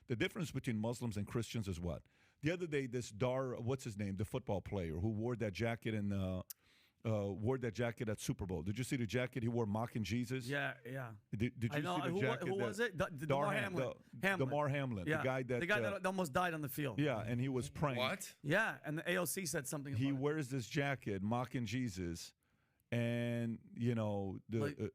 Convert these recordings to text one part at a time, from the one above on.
The difference between Muslims and Christians is what? The other day, this what's his name, the football player who wore that jacket at Super Bowl. Did you see the jacket he wore mocking Jesus? Yeah. Did you see the jacket? Who was it? Damar Hamlin. Damar Hamlin. Yeah. The guy that almost died on the field. Yeah, and he was praying. What? Yeah, and the AOC said something about He it. wears this jacket mocking Jesus, and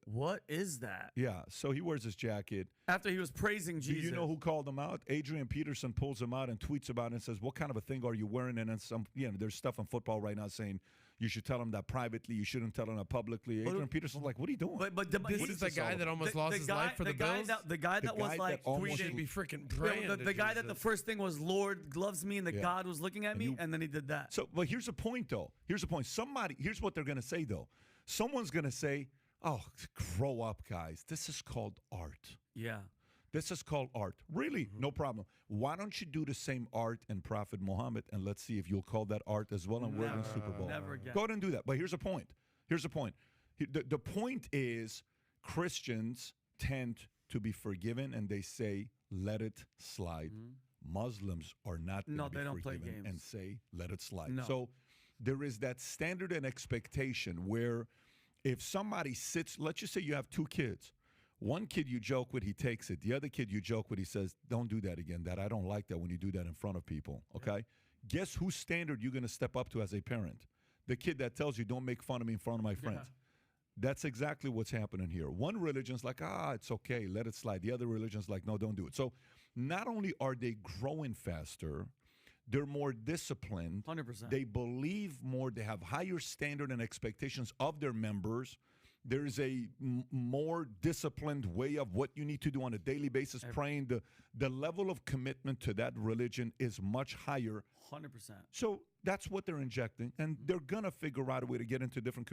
what is that? Yeah, so he wears this jacket. After he was praising Jesus. Do you know who called him out? Adrian Peterson pulls him out and tweets about it and says, "What kind of a thing are you wearing?" And then there's stuff in football right now saying you should tell him that privately, you shouldn't tell him that publicly. Adrian Peterson's like, "What are you doing?" But This is the guy that almost lost his life for the Bills? The guy that was like, we should be freaking praying. The guy that the first thing was, Lord loves me, and God was looking at me, and then he did that. So, but here's the point, though. Here's the point. Here's what they're going to say, though. Someone's going to say, "Oh, grow up, guys. This is called art." Yeah. This is called art. Really? No problem. Why don't you do the same art in Prophet Muhammad, and let's see if you'll call that art as well and we're in the Super Bowl. Never again. Go ahead and do that. But here's the point. The point is Christians tend to be forgiven, and they say, let it slide. Muslims are not going to be they don't play forgiven games. and say, let it slide. No. So there is that standard and expectation where if somebody sits, let's just say you have two kids. One kid you joke with, he takes it. The other kid you joke with, he says, don't do that again. I don't like that when you do that in front of people, okay? Guess whose standard you're going to step up to as a parent? The kid that tells you, don't make fun of me in front of my friends. That's exactly what's happening here. One religion's like, it's okay, let it slide. The other religion's like, no, don't do it. So not only are they growing faster, they're more disciplined. 100%. They believe more. They have higher standard and expectations of their members. There's a more disciplined way of what you need to do on a daily basis. Praying, the level of commitment to that religion is much higher. 100%. So that's what they're injecting, and they're going to figure out a way to get into different